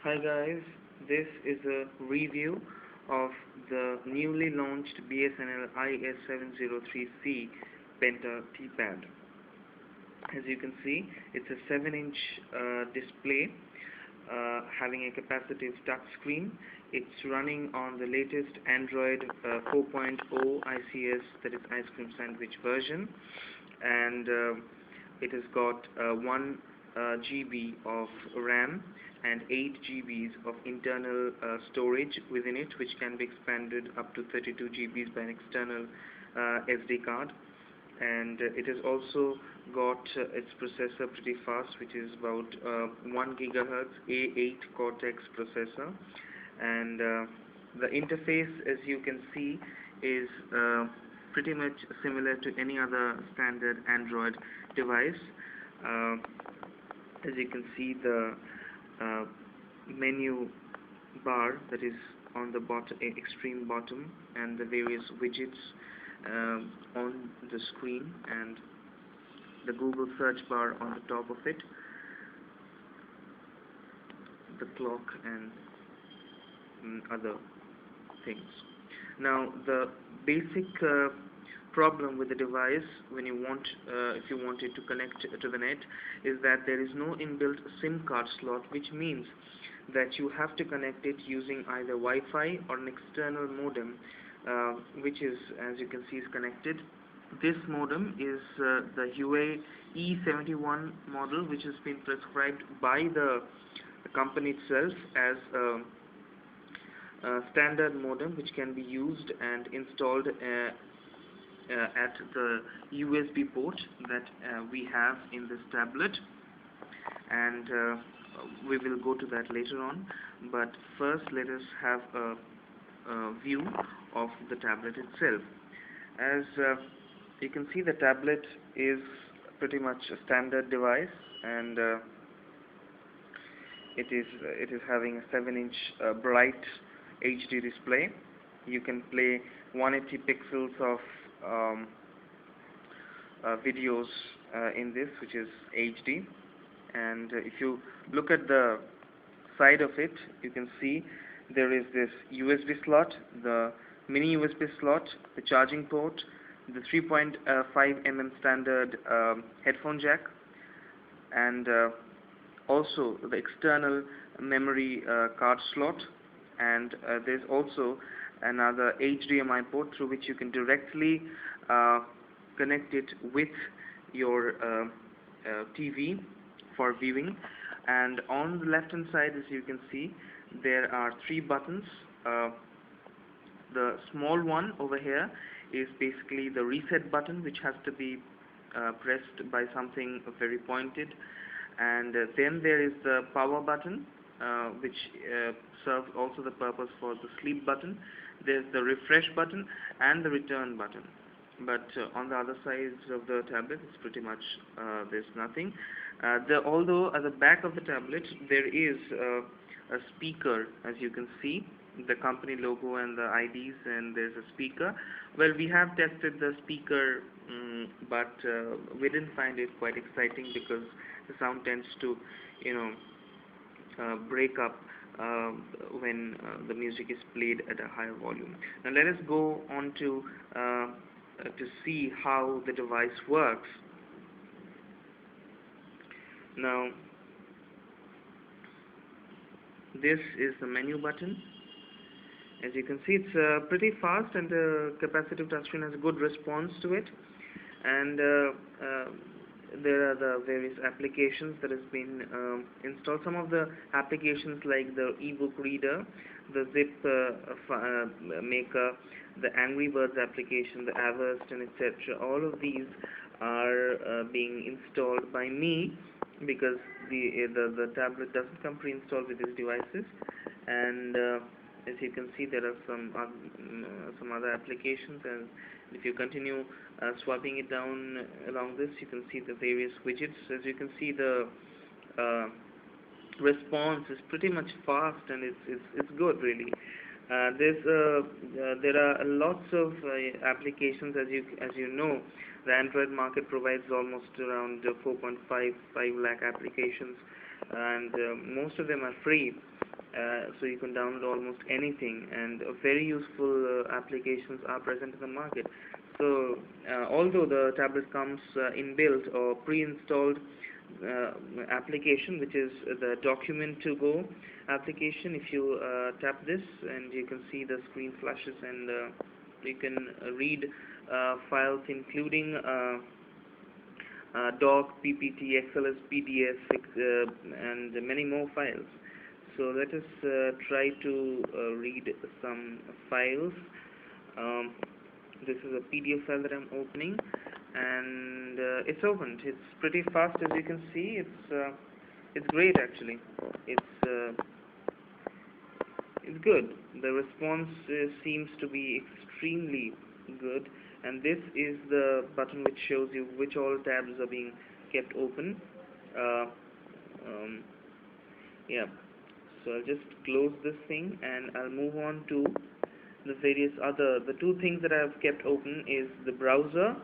Hi guys, this is a review of the newly launched Bsnl Is703C Penta Tpad. As you can see, it's a 7-inch display having a capacitive touchscreen. It's running on the latest Android 4.0 ICS, that is ice cream sandwich version, and it has got 1 GB of RAM and 8 GBs of internal storage within it, which can be expanded up to 32 GBs by an external SD card. And it has also got its processor pretty fast, which is about 1 GHz A8 Cortex processor, and the interface, as you can see, is pretty much similar to any other standard Android device. As you can see, the menu bar that is on the bottom, extreme bottom, and the various widgets on the screen, and the Google search bar on the top of it, the clock, and other things. Now, the basic problem with the device when you want, if you wanted to connect to the net, is that there is no inbuilt SIM card slot, which means that you have to connect it using either Wi-Fi or an external modem, which is, as you can see, is connected. This modem is the Huawei E71 model, which has been prescribed by the company itself as a standard modem, which can be used and installed at the USB port that we have in this tablet, and we will go to that later on. But first, let us have a view of the tablet itself. As you can see, the tablet is pretty much a standard device, and it is having a 7-inch bright HD display. You can play 180 pixels of videos in this, which is HD. And if you look at the side of it, you can see there is this USB slot, the mini USB slot, the charging port, the 3.5 mm standard headphone jack, and also the external memory card slot, and there's also another HDMI port through which you can directly connect it with your TV for viewing. And on the left hand side, as you can see, there are 3 buttons. The small one over here is basically the reset button, which has to be pressed by something very pointed, and then there is the power button, which serves also the purpose for the sleep button. There's the refresh button and the return button, but on the other sides of the tablet it's pretty much there's nothing. Although at the back of the tablet there is a speaker, as you can see, the company logo and the IDs, and there's a speaker. Well, we have tested the speaker, but we didn't find it quite exciting, because the sound tends to, break up when the music is played at a higher volume. Now let us go on to see how the device works. Now, this is the menu button. As you can see, it's pretty fast, and the capacitive touchscreen has a good response to it, and there are the various applications that has been installed. Some of the applications, like the ebook reader, the zip maker, the Angry Birds application, the Avast, and etc. All of these are being installed by me, because the tablet doesn't come pre-installed with these devices. And as you can see, there are some other applications, and if you continue swiping it down along this, you can see the various widgets. As you can see, the response is pretty much fast, and it's good, really. There are lots of applications. As you know, the Android market provides almost around 4.55 lakh applications, and most of them are free. so you can download almost anything, and very useful applications are present in the market. So although the tablet comes inbuilt or pre-installed application, which is the document to go application, if you tap this, and you can see the screen flashes, and you can read files including doc, ppt, xls, pdf, and many more files. So let us try to read some files. This is a PDF file that I'm opening, and it's opened. It's pretty fast, as you can see. It's great actually. It's good. The response seems to be extremely good, and this is the button which shows you which all tabs are being kept open. Uh, yeah. So I'll just close this thing, and I'll move on to the various other. The two things that I've kept open is the browser,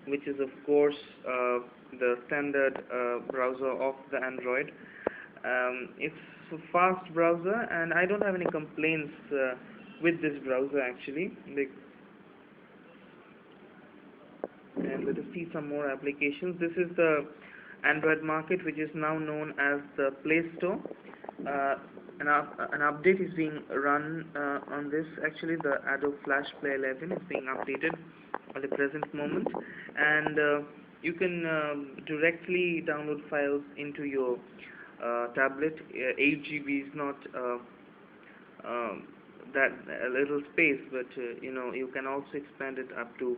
which is of course the standard browser of the Android. It's a fast browser, and I don't have any complaints with this browser actually. And let us see some more applications. This is the Android market, which is now known as the Play Store. An update is being run on this. Actually, the Adobe Flash Player 11 is being updated at the present moment, and you can directly download files into your tablet. 8 GB is not that a little space, but you can also expand it up to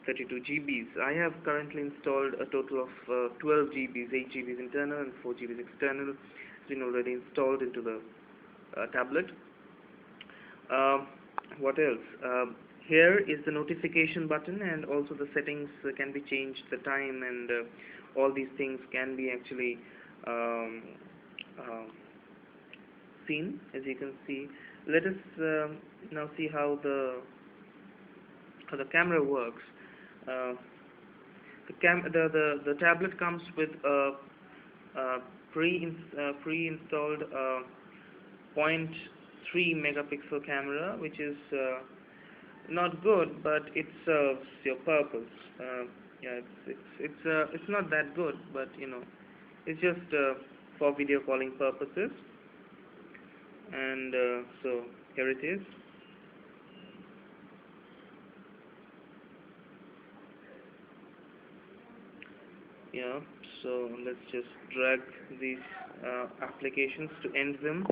32 GBs. I have currently installed a total of 12 GBs, 8 GBs internal and 4 GBs external. It's been already installed into the tablet. What else? Here is the notification button, and also the settings can be changed, the time, and all these things can be actually seen, as you can see. Let us now see how the camera works. The tablet comes with a pre-installed 0.3 megapixel camera, which is not good, but it serves your purpose. Yeah, it's not that good, but it's just for video calling purposes. And so here it is. Yeah, so let's just drag these applications to end them.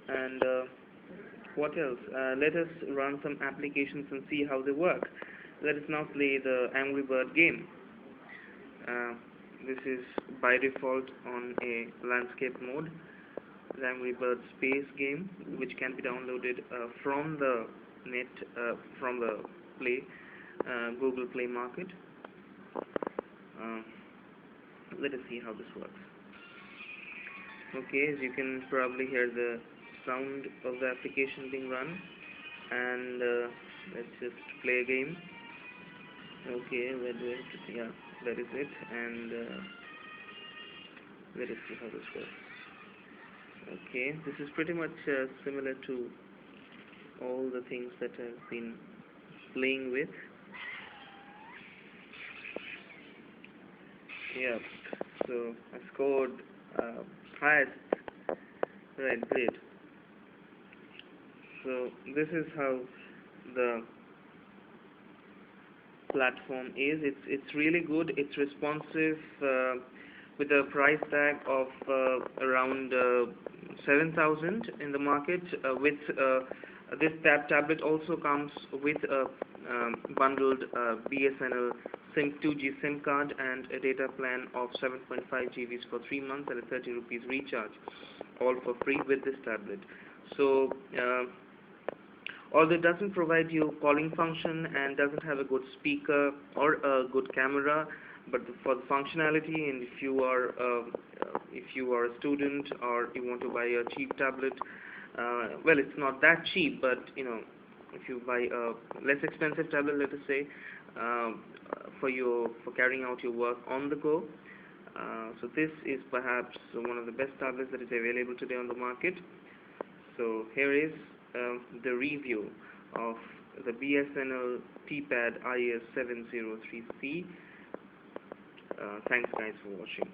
And what else? Let us run some applications and see how they work. Let us now play the Angry Bird game. This is by default on a landscape mode. The Angry Bird space game, which can be downloaded from the net, from the Google Play Market. Let us see how this works. Okay, as you can probably hear the sound of the application being run, and let's just play a game. Okay, yeah, that is it, and let us see how this works. Okay, this is pretty much similar to all the things that I've been playing with. Yeah, so I scored highest. Right, great. So this is how the platform is. It's really good. It's responsive with a price tag of around 7,000 in the market. With this tablet also comes with a bundled Bsnl 2G SIM card and a data plan of 7.5 GBs for 3 months and a 30 rupees recharge, all for free with this tablet. So although it doesn't provide you calling function and doesn't have a good speaker or a good camera, but for the functionality, and if you are a student or you want to buy a cheap tablet, well, it's not that cheap, but if you buy a less expensive tablet, let us say, for carrying out your work on the go, So this is perhaps one of the best tablets that is available today on the market. So here is the review of the Bsnl Tpad Is703C. Thanks guys for watching.